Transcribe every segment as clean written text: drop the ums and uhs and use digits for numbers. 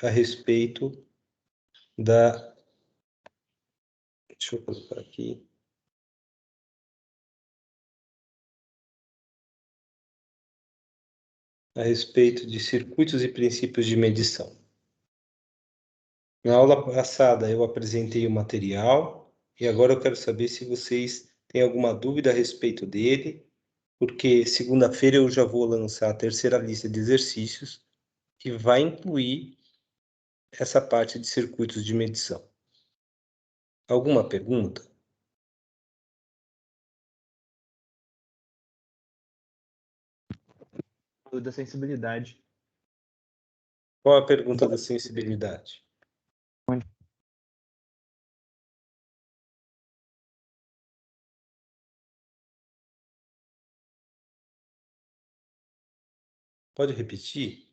a respeito da... Deixa eu colocar aqui. A respeito de circuitos e princípios de medição. Na aula passada eu apresentei o material e agora eu quero saber se vocês têm alguma dúvida a respeito dele, porque segunda-feira eu já vou lançar a terceira lista de exercícios que vai incluir essa parte de circuitos de medição. Alguma pergunta? Da sensibilidade. Qual a pergunta da sensibilidade? Pode repetir?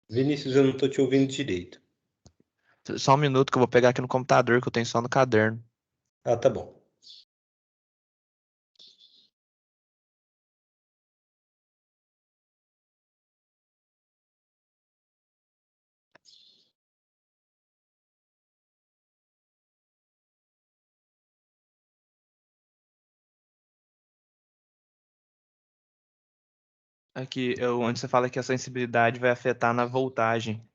Vinícius, eu não estou te ouvindo direito. Só um minuto que eu vou pegar aqui no computador, que eu tenho só no caderno. Ah, tá bom. Aqui, onde você fala que a sensibilidade vai afetar na voltagem,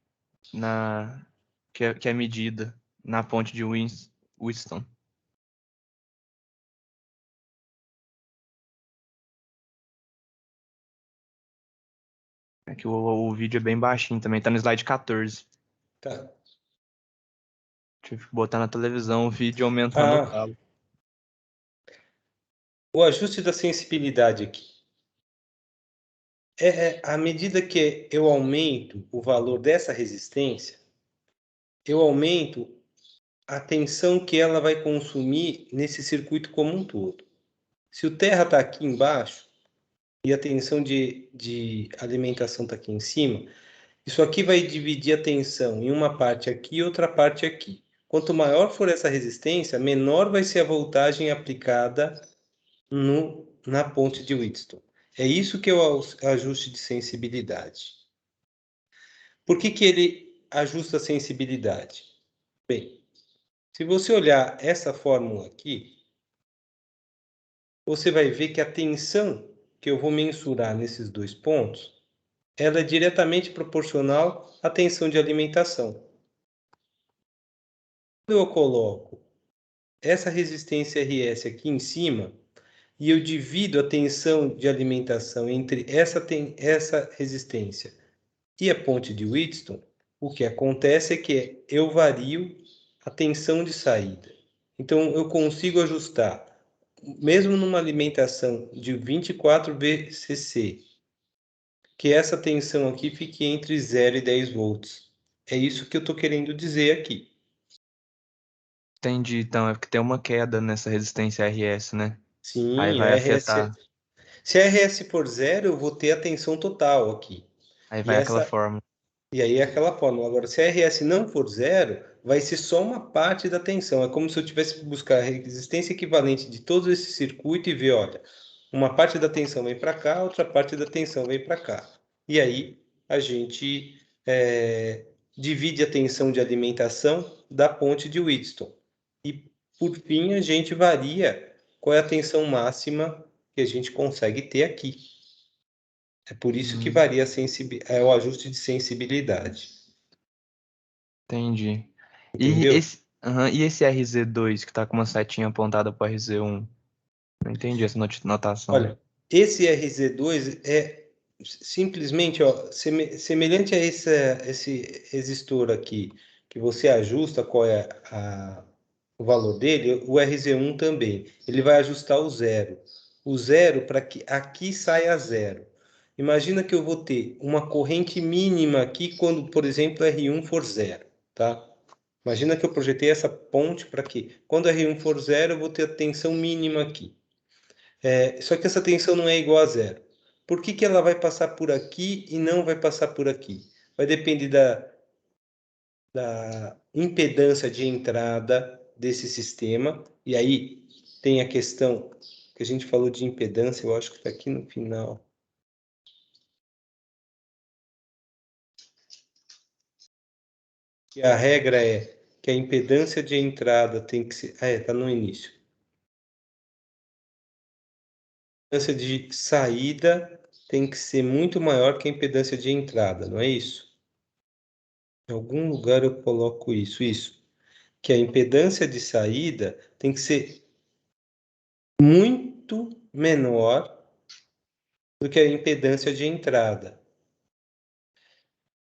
que é medida na ponte de Wheatstone. Aqui o vídeo é bem baixinho também, tá no slide 14. Tá. Tive que botar na televisão o vídeo aumentando o talo. O ajuste da sensibilidade aqui. À medida que eu aumento o valor dessa resistência, eu aumento a tensão que ela vai consumir nesse circuito como um todo. Se o terra está aqui embaixo e a tensão de alimentação está aqui em cima, isso aqui vai dividir a tensão em uma parte aqui e outra parte aqui. Quanto maior for essa resistência, menor vai ser a voltagem aplicada na ponte de Wheatstone. É isso que é o ajuste de sensibilidade. Por que ele ajusta a sensibilidade? Bem, se você olhar essa fórmula aqui, você vai ver que a tensão que eu vou mensurar nesses dois pontos, ela é diretamente proporcional à tensão de alimentação. Quando eu coloco essa resistência RS aqui em cima, e eu divido a tensão de alimentação entre essa resistência e a ponte de Wheatstone, o que acontece é que eu vario a tensão de saída. Então, eu consigo ajustar, mesmo numa alimentação de 24 VCC, que essa tensão aqui fique entre 0 e 10 volts. É isso que eu estou querendo dizer aqui. Entendi, então é porque tem uma queda nessa resistência RS, né? Aí Sim, vai afetar. se a RS for 0, eu vou ter a tensão total aqui. Aí E vai aquela essa forma. E aí é aquela fórmula. Agora, se a RS não for 0, vai ser só uma parte da tensão. É como se eu tivesse que buscar a resistência equivalente de todo esse circuito e ver, olha, uma parte da tensão vem para cá, outra parte da tensão vem para cá. E aí a gente divide a tensão de alimentação da ponte de Wheatstone. E, por fim, a gente varia qual é a tensão máxima que a gente consegue ter aqui. É por isso que varia o ajuste de sensibilidade. Entendi. Entendeu? E esse RZ2 que tá com uma setinha apontada para RZ1? Não entendi essa notação. Olha, esse RZ2 é simplesmente semelhante a esse resistor aqui, que você ajusta qual é o valor dele, o RZ1 também. Ele vai ajustar o zero. O zero para que aqui saia zero. Imagina que eu vou ter uma corrente mínima aqui quando, por exemplo, R1 for zero, tá? Imagina que eu projetei essa ponte para quê? Quando R1 for zero, eu vou ter a tensão mínima aqui. Só que essa tensão não é igual a zero. Por que ela vai passar por aqui e não vai passar por aqui? Vai depender da impedância de entrada desse sistema. E aí, tem a questão que a gente falou de impedância, eu acho que está aqui no final. E a regra é que a impedância de entrada tem que ser... está no início. A impedância de saída tem que ser muito maior que a impedância de entrada, não é isso? Em algum lugar eu coloco isso. Que a impedância de saída tem que ser muito menor do que a impedância de entrada.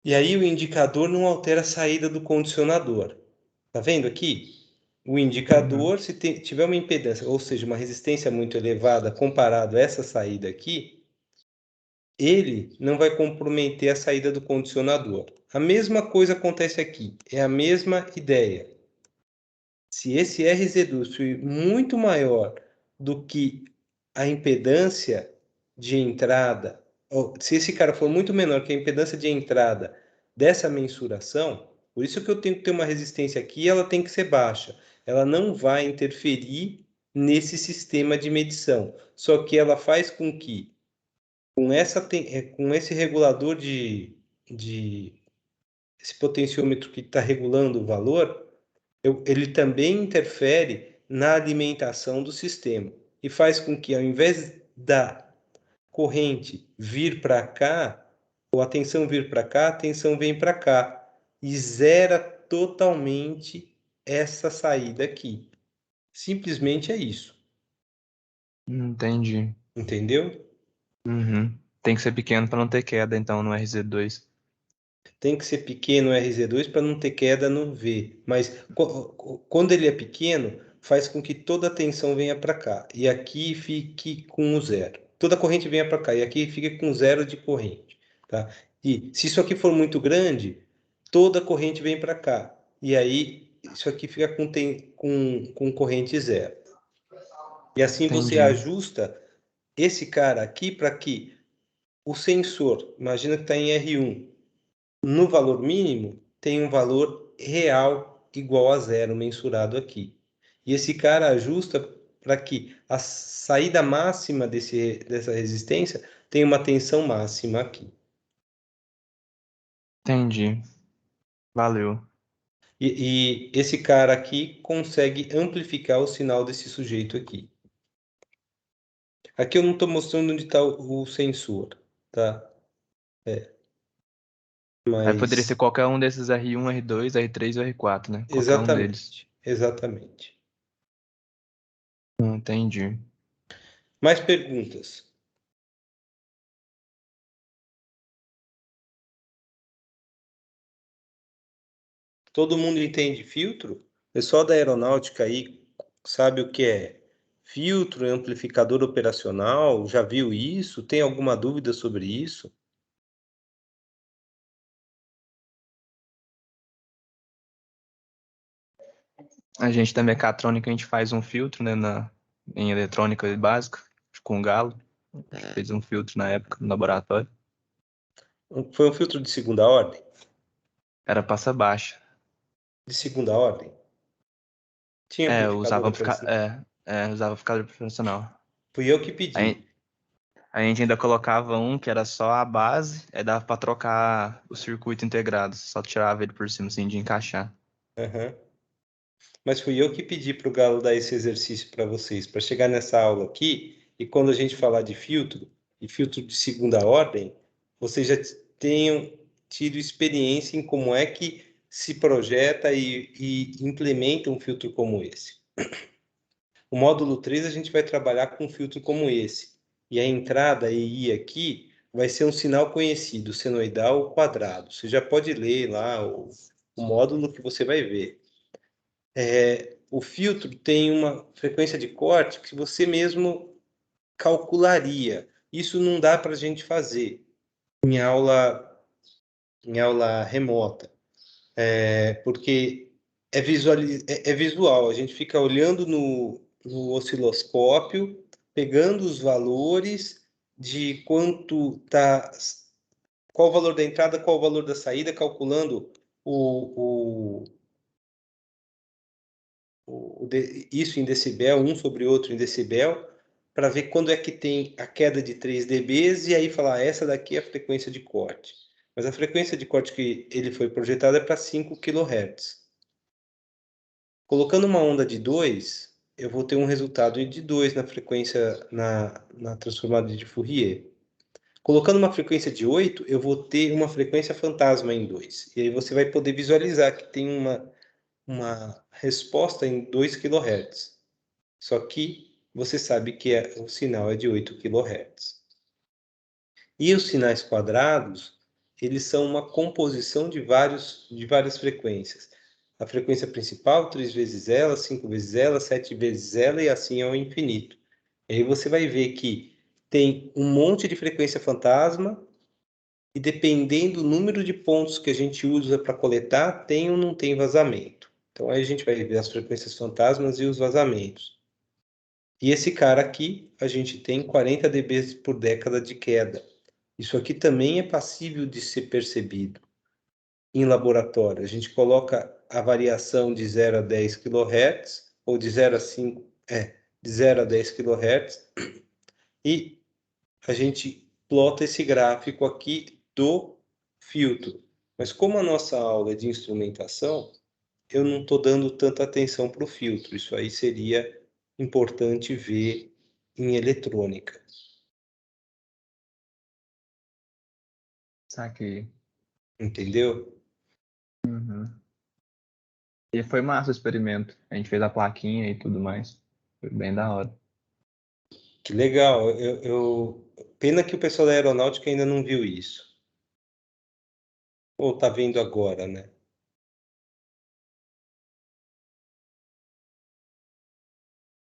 E aí o indicador não altera a saída do condicionador. Tá vendo aqui? O indicador, se tiver uma impedância, ou seja, uma resistência muito elevada comparado a essa saída aqui, ele não vai comprometer a saída do condicionador. A mesma coisa acontece aqui, é a mesma ideia. Se esse RZ2 for muito maior do que a impedância de entrada, ou se esse cara for muito menor que a impedância de entrada dessa mensuração, por isso que eu tenho que ter uma resistência aqui, ela tem que ser baixa. Ela não vai interferir nesse sistema de medição. Só que ela faz com que, com esse regulador esse potenciômetro que está regulando o valor, ele também interfere na alimentação do sistema e faz com que, ao invés da corrente vir para cá, ou a tensão vir para cá, a tensão vem para cá e zera totalmente essa saída aqui. Simplesmente é isso. Entendi. Entendeu? Uhum. Tem que ser pequeno para não ter queda, então, no RZ2. Tem que ser pequeno o RZ2 para não ter queda no V. Mas quando ele é pequeno, faz com que toda a tensão venha para cá. E aqui fique com o zero. Toda a corrente venha para cá. E aqui fica com zero de corrente. Tá? E se isso aqui for muito grande, toda a corrente vem para cá. E aí, isso aqui fica com corrente zero. E assim você Entendi. ajusta esse cara aqui para que o sensor, imagina que está em R1, no valor mínimo, tem um valor real igual a zero mensurado aqui. E esse cara ajusta para que a saída máxima dessa resistência tenha uma tensão máxima aqui. Entendi. Valeu. E esse cara aqui consegue amplificar o sinal desse sujeito aqui. Aqui eu não estou mostrando onde está o sensor, tá? Aí poderia ser Mas qualquer um desses R1, R2, R3 ou R4, né? Qualquer um deles. exatamente. Entendi. Mais perguntas? Todo mundo entende filtro? O pessoal da aeronáutica aí sabe o que é filtro, amplificador operacional? Já viu isso? Tem alguma dúvida sobre isso? A gente da mecatrônica, a gente faz um filtro, né, em eletrônica básica, com galo. Fez um filtro na época no laboratório. Foi um filtro de segunda ordem? Era passa baixa. De segunda ordem? Tinha amplificador operacional? Usava amplificador profissional. Fui eu que Aí, pedi. a gente ainda colocava um que era só a base, aí dava pra trocar o circuito integrado, só tirava ele por cima, assim, de encaixar. Uhum. Mas fui eu que pedi para o Galo dar esse exercício para vocês, para chegar nessa aula aqui, e quando a gente falar de filtro, e filtro de segunda ordem, vocês já tenham tido experiência em como é que se projeta e implementa um filtro como esse. O módulo 3 a gente vai trabalhar com um filtro como esse, e a entrada EI aqui vai ser um sinal conhecido, senoidal ou quadrado. Você já pode ler lá o módulo que você vai ver. O filtro tem uma frequência de corte que você mesmo calcularia. Isso não dá para a gente fazer em aula remota, porque é visual. A gente fica olhando no osciloscópio, pegando os valores de qual o valor da entrada, qual o valor da saída, calculando o, isso em decibel, um sobre o outro em decibel, para ver quando é que tem a queda de 3 dBs e aí falar, essa daqui é a frequência de corte. Mas a frequência de corte que ele foi projetado é para 5 kHz. Colocando uma onda de 2, eu vou ter um resultado de 2 na frequência, na transformada de Fourier. Colocando uma frequência de 8, eu vou ter uma frequência fantasma em 2. E aí você vai poder visualizar que tem uma resposta em 2 kHz. Só que você sabe que o sinal é de 8 kHz. E os sinais quadrados, eles são uma composição de várias frequências. A frequência principal, 3 vezes ela, 5 vezes ela, 7 vezes ela e assim ao infinito. E aí você vai ver que tem um monte de frequência fantasma e dependendo do número de pontos que a gente usa para coletar, tem ou não tem vazamento. Então aí a gente vai ver as frequências fantasmas e os vazamentos. E esse cara aqui, a gente tem 40 dB por década de queda. Isso aqui também é passível de ser percebido em laboratório. A gente coloca a variação de 0 a 10 kHz, ou de 0 a 5, de 0 a 10 kHz, e a gente plota esse gráfico aqui do filtro. Mas como a nossa aula é de instrumentação, eu não estou dando tanta atenção para o filtro. Isso aí seria importante ver em eletrônica. Saquei. Entendeu? Uhum. E foi massa o experimento. A gente fez a plaquinha e tudo mais. Foi bem da hora. Que legal. Pena que o pessoal da aeronáutica ainda não viu isso. Ou está vendo agora, né?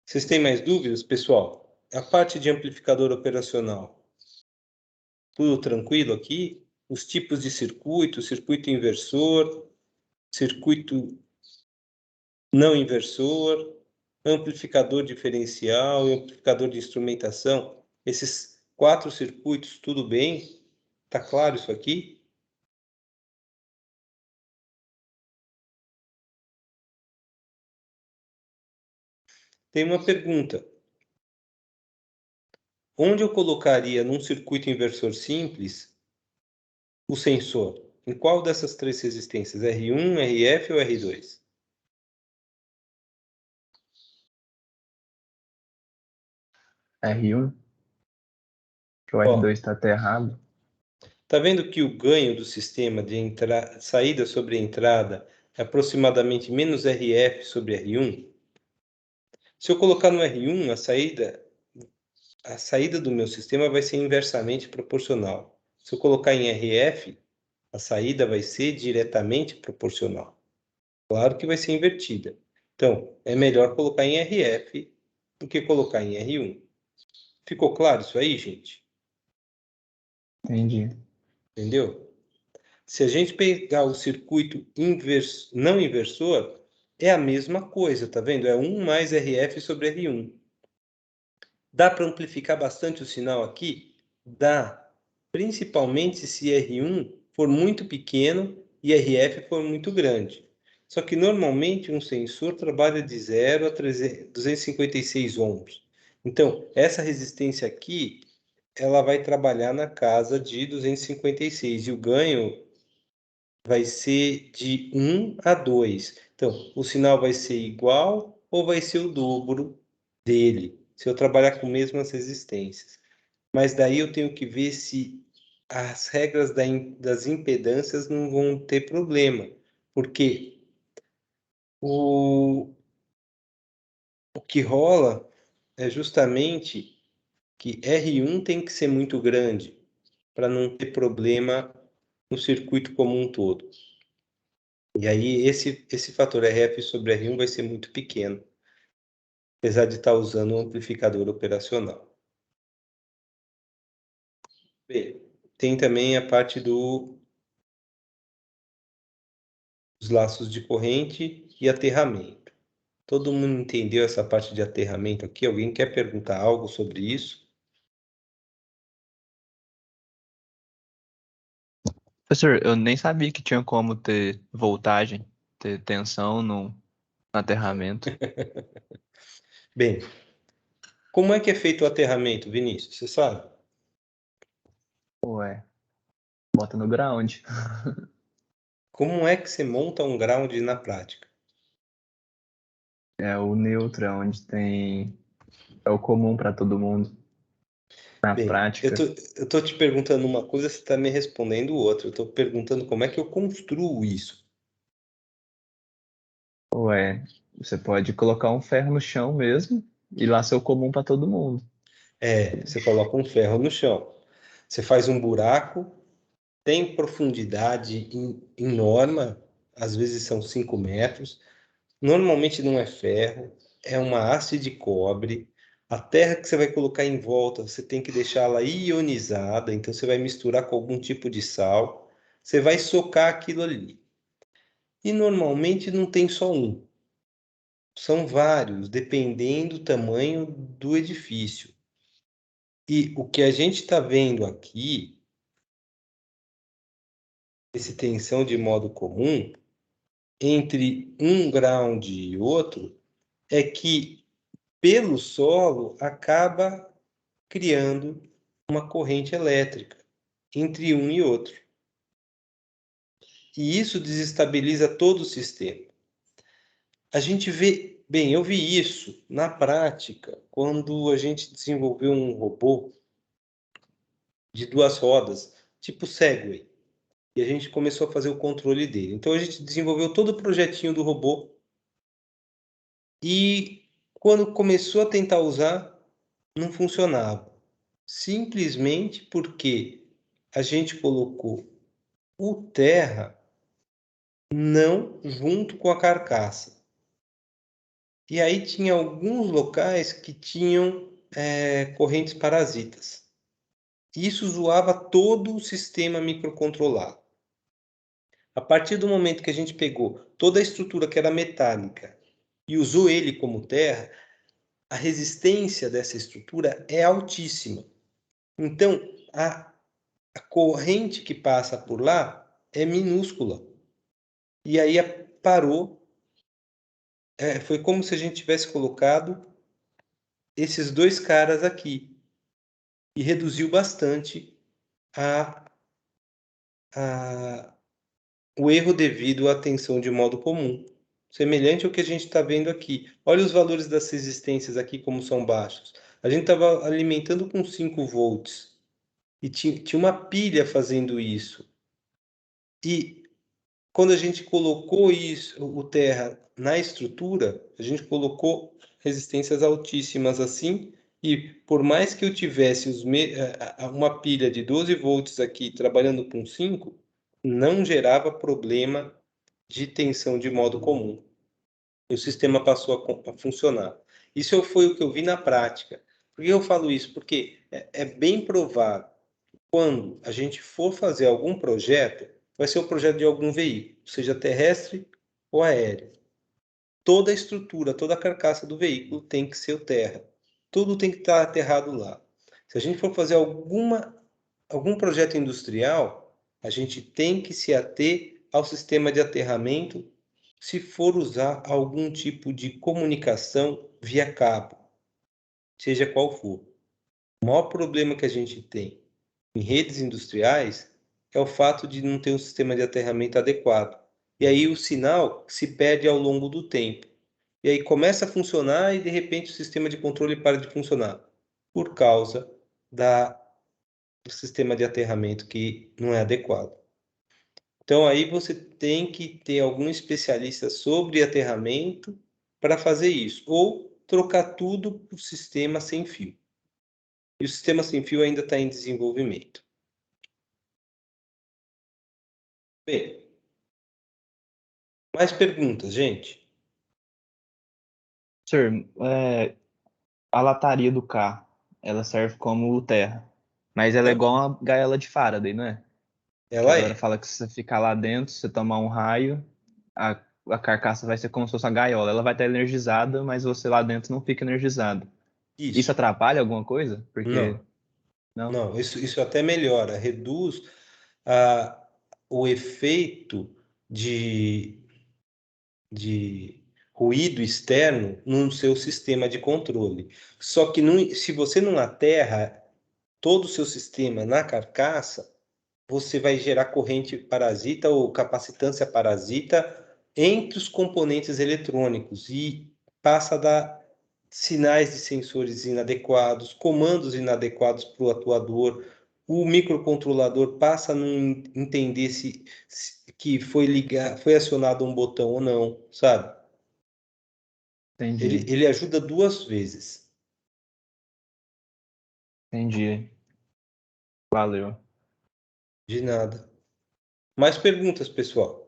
Vocês têm mais dúvidas, pessoal? A parte de amplificador operacional, tudo tranquilo aqui? Os tipos de circuito, circuito inversor, circuito não inversor, amplificador diferencial e amplificador de instrumentação. Esses 4 circuitos, tudo bem? Tá claro isso aqui? Tem uma pergunta. Onde eu colocaria num circuito inversor simples o sensor? Em qual dessas 3 resistências? R1, RF ou R2? R1, que o Ó, R2 está até errado. tá vendo que o ganho do sistema de saída sobre entrada é aproximadamente menos RF sobre R1? Se eu colocar no R1, a saída do meu sistema vai ser inversamente proporcional. Se eu colocar em RF, a saída vai ser diretamente proporcional. Claro que vai ser invertida. Então, é melhor colocar em RF do que colocar em R1. Ficou claro isso aí, gente? Entendi. Entendeu? Se a gente pegar o circuito não inversor, é a mesma coisa, tá vendo? É 1 mais RF sobre R1. Dá para amplificar bastante o sinal aqui? Dá. Principalmente se R1 for muito pequeno e RF for muito grande. Só que normalmente um sensor trabalha de 0 a 256 ohms. Então, essa resistência aqui, ela vai trabalhar na casa de 256 e o ganho vai ser de 1 a 2. Então, o sinal vai ser igual ou vai ser o dobro dele, se eu trabalhar com mesmas resistências. Mas daí eu tenho que ver se as regras das impedâncias não vão ter problema, porque o, o que rola é justamente que R1 tem que ser muito grande para não ter problema no circuito como um todo. E aí esse fator RF sobre R1 vai ser muito pequeno, apesar de estar usando um amplificador operacional. Bem, tem também a parte dos laços de corrente e aterramento. Todo mundo entendeu essa parte de aterramento aqui? Alguém quer perguntar algo sobre isso? Professor, eu nem sabia que tinha como ter voltagem, ter tensão Aterramento. Bem, como é que é feito o aterramento, Vinícius? Você sabe? Ué, bota no ground. Como é que você monta um ground na prática? É o neutro, é onde tem. É o comum para todo mundo. Na Bem, prática. eu tô te perguntando uma coisa, você está me respondendo outra. Eu tô perguntando como é que eu construo isso. Ué, você pode colocar um ferro no chão mesmo e lá ser o comum para todo mundo. Você coloca um ferro no chão. Você faz um buraco, tem profundidade em norma, às vezes são 5 metros. Normalmente não é ferro, é uma haste de cobre. A terra que você vai colocar em volta, você tem que deixá-la ionizada, então você vai misturar com algum tipo de sal. Você vai socar aquilo ali. E normalmente não tem só um, são vários, dependendo do tamanho do edifício. E o que a gente está vendo aqui, esse tensão de modo comum, entre um ground e outro, é que pelo solo acaba criando uma corrente elétrica entre um e outro. E isso desestabiliza todo o sistema. A gente vê, bem, eu vi isso na prática quando a gente desenvolveu um robô de 2 rodas, tipo Segway, e a gente começou a fazer o controle dele. Então a gente desenvolveu todo o projetinho do robô e quando começou a tentar usar, não funcionava. Simplesmente porque a gente colocou o terra não junto com a carcaça. E aí tinha alguns locais que tinham correntes parasitas. Isso zoava todo o sistema microcontrolado. A partir do momento que a gente pegou toda a estrutura que era metálica e usou ele como terra, a resistência dessa estrutura é altíssima. Então, a corrente que passa por lá é minúscula. E aí parou. Foi como se a gente tivesse colocado esses dois caras aqui e reduziu bastante a, a, o erro devido à tensão de modo comum, semelhante ao que a gente está vendo aqui. Olha os valores das resistências aqui como são baixos. A gente estava alimentando com 5 volts e tinha uma pilha fazendo isso. E quando a gente colocou isso, o terra na estrutura, a gente colocou resistências altíssimas assim, e por mais que eu tivesse uma pilha de 12 volts aqui trabalhando com 5, não gerava problema de tensão de modo comum. E o sistema passou a funcionar. Isso foi o que eu vi na prática. Por que eu falo isso? Porque é bem provável quando a gente for fazer algum projeto, vai ser o projeto de algum veículo, seja terrestre ou aéreo. Toda a estrutura, toda a carcaça do veículo tem que ser o terra. Tudo tem que estar aterrado lá. Se a gente for fazer algum projeto industrial, a gente tem que se ater ao sistema de aterramento se for usar algum tipo de comunicação via cabo, seja qual for. O maior problema que a gente tem em redes industriais é o fato de não ter um sistema de aterramento adequado. E aí o sinal se perde ao longo do tempo. E aí começa a funcionar e de repente o sistema de controle para de funcionar por causa do sistema de aterramento que não é adequado. Então aí você tem que ter algum especialista sobre aterramento para fazer isso, ou trocar tudo por sistema sem fio. E o sistema sem fio ainda está em desenvolvimento. Bem, mais perguntas, gente? Sir, a lataria do carro, ela serve como terra. Mas ela é igual uma gaiola de Faraday, não é? Que a Ela galera é. fala que se você ficar lá dentro, se você tomar um raio, a, a carcaça vai ser como se fosse uma gaiola. Ela vai estar energizada, mas você lá dentro não fica energizado. Isso Isso. atrapalha alguma coisa? Porque, Não, não? não, isso até melhora, reduz a, o efeito de ruído externo no seu sistema de controle. Só que se você não aterra todo o seu sistema na carcaça, você vai gerar corrente parasita ou capacitância parasita entre os componentes eletrônicos e passa a dar sinais de sensores inadequados, comandos inadequados para o atuador. O microcontrolador passa a não entender se que foi acionado um botão ou não, sabe? Entendi, Ele ajuda duas vezes. entendi. Valeu. De nada. Mais perguntas, pessoal?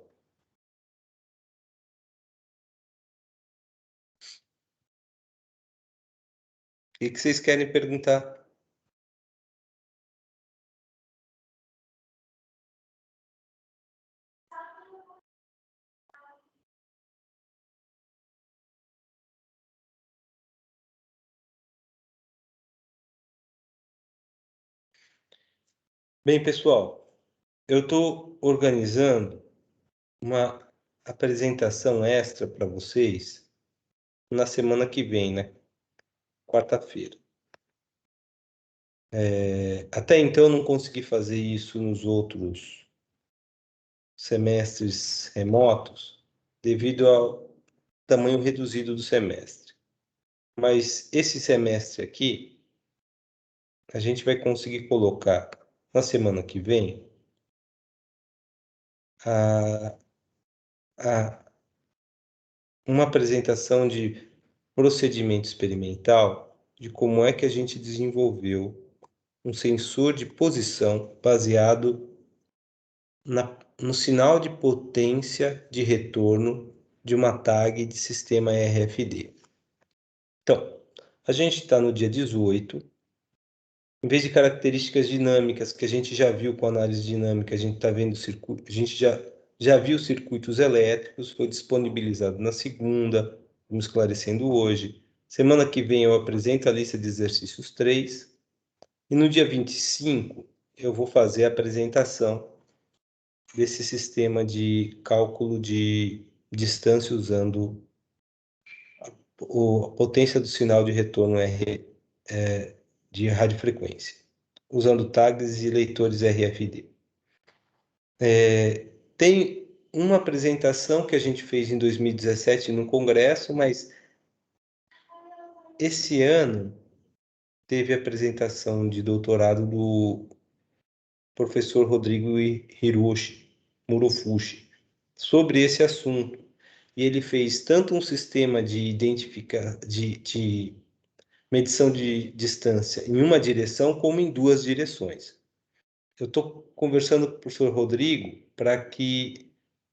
O que vocês querem perguntar? Bem, pessoal, eu estou organizando uma apresentação extra para vocês na semana que vem, né? Quarta-feira. Até então eu não consegui fazer isso nos outros semestres remotos, devido ao tamanho reduzido do semestre. Mas esse semestre aqui, a gente vai conseguir colocar na semana que vem a, a, uma apresentação de procedimento experimental de como é que a gente desenvolveu um sensor de posição baseado no sinal de potência de retorno de uma tag de sistema RFD. Então, a gente está no dia 18. Em vez de características dinâmicas que a gente já viu com análise dinâmica, a gente está vendo circuito, a gente já viu circuitos elétricos, foi disponibilizado na segunda, vamos esclarecendo hoje. Semana que vem eu apresento a lista de exercícios 3 e no dia 25 eu vou fazer a apresentação desse sistema de cálculo de distância usando a potência do sinal de retorno de radiofrequência, usando tags e leitores RFD. Tem uma apresentação que a gente fez em 2017 no Congresso, mas esse ano teve a apresentação de doutorado do professor Rodrigo Hiroshi Murofushi sobre esse assunto. E ele fez tanto um sistema de medição de distância em uma direção como em duas direções. Eu estou conversando com o professor Rodrigo para que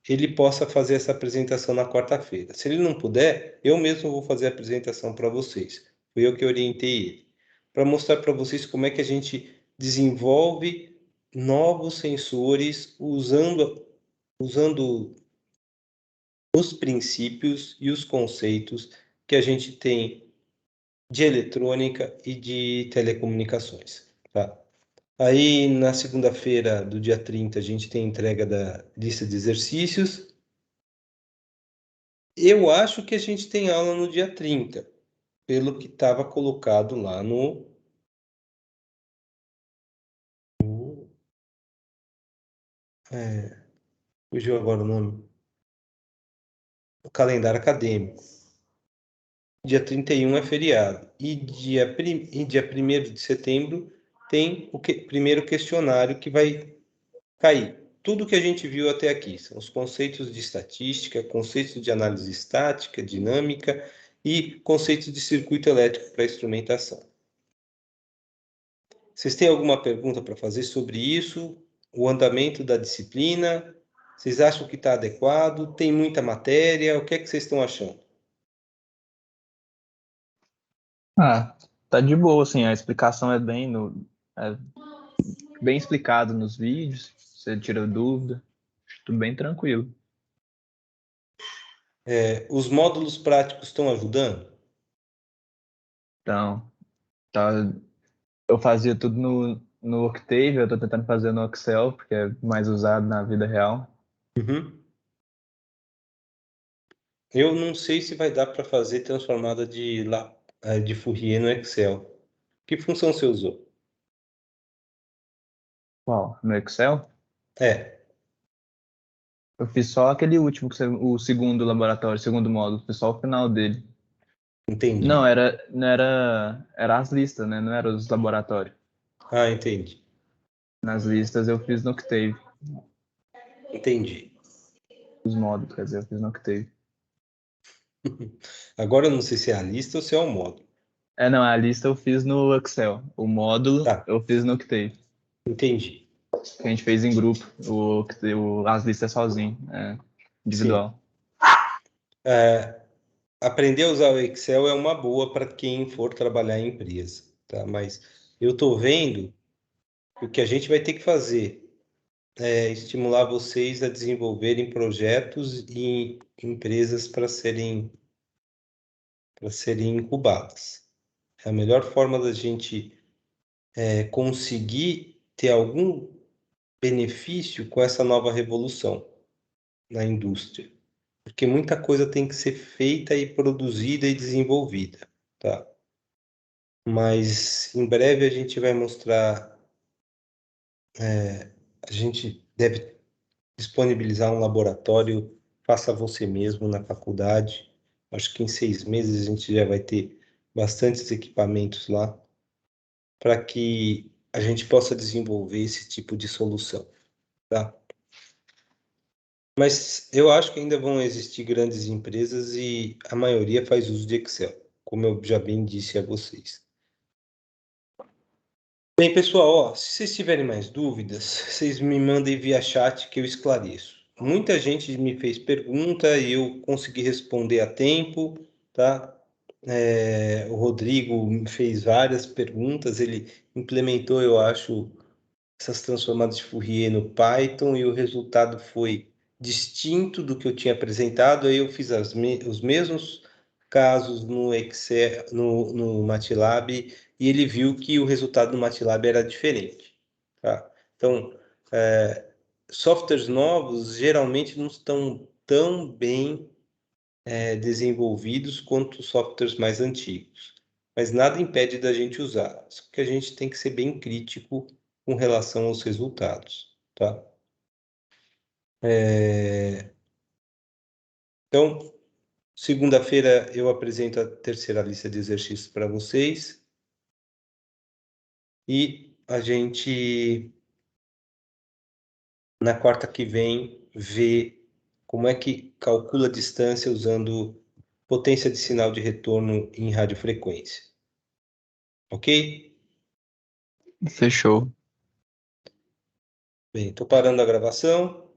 ele possa fazer essa apresentação na quarta-feira. Se ele não puder, eu mesmo vou fazer a apresentação para vocês. Fui eu que orientei ele. Para mostrar para vocês como é que a gente desenvolve novos sensores usando os princípios e os conceitos que a gente tem de eletrônica e de telecomunicações, tá? Aí, na segunda-feira do dia 30, a gente tem a entrega da lista de exercícios. Eu acho que a gente tem aula no dia 30, pelo que estava colocado lá fugiu agora o nome, o calendário acadêmico. Dia 31 é feriado. E dia 1º de setembro tem o primeiro questionário que vai cair. Tudo que a gente viu até aqui são os conceitos de estatística, conceitos de análise estática, dinâmica e conceitos de circuito elétrico para instrumentação. Vocês têm alguma pergunta para fazer sobre isso? O andamento da disciplina? Vocês acham que está adequado? Tem muita matéria? O que é que vocês estão achando? Ah, tá de boa, assim, a explicação é bem explicado nos vídeos, você tira dúvida, tudo bem tranquilo. Os módulos práticos estão ajudando? Então, tá, eu fazia tudo no Octave, eu tô tentando fazer no Excel, porque é mais usado na vida real. Uhum. Eu não sei se vai dar para fazer transformada de Fourier no Excel. Que função você usou? Qual? No Excel? É, Eu fiz só aquele último, o segundo laboratório, o segundo módulo, fiz só o final dele. Não, entendi. era as listas, né? Não era os laboratórios. Ah, entendi. Nas listas eu fiz no Octave. Entendi. Os módulos, quer dizer, eu fiz no Octave. Agora eu não sei se é a lista ou se é o módulo. Não, a lista eu fiz no Excel. O módulo Tá, eu fiz no Octave. entendi. Que a gente fez em grupo. As listas sozinho, Sim. individual. Aprender a usar o Excel é uma boa para quem for trabalhar em empresa, tá? Mas eu estou vendo que o que a gente vai ter que fazer é estimular vocês a desenvolverem projetos e empresas para serem incubadas. É a melhor forma da gente conseguir ter algum benefício com essa nova revolução na indústria, porque muita coisa tem que ser feita e produzida e desenvolvida, tá? Mas em breve a gente vai mostrar, a gente deve disponibilizar um laboratório, faça você mesmo na faculdade. Acho que em 6 meses a gente já vai ter bastantes equipamentos lá para que a gente possa desenvolver esse tipo de solução, tá? Mas eu acho que ainda vão existir grandes empresas e a maioria faz uso de Excel, como eu já bem disse a vocês. Bem, pessoal, ó, se vocês tiverem mais dúvidas, vocês me mandem via chat que eu esclareço. Muita gente me fez pergunta e eu consegui responder a tempo, tá? O Rodrigo me fez várias perguntas, ele implementou, eu acho, essas transformadas de Fourier no Python e o resultado foi distinto do que eu tinha apresentado. Aí eu fiz os mesmos casos no Excel, no MATLAB, e ele viu que o resultado no MATLAB era diferente. Tá? Então, softwares novos geralmente não estão tão bem desenvolvidos quanto softwares mais antigos. Mas nada impede da gente usar. Só que a gente tem que ser bem crítico com relação aos resultados, tá? Então, segunda-feira eu apresento a terceira lista de exercícios para vocês e a gente, na quarta que vem, vê como é que calcula a distância usando potência de sinal de retorno em radiofrequência. Ok? Fechou. Bem, estou parando a gravação.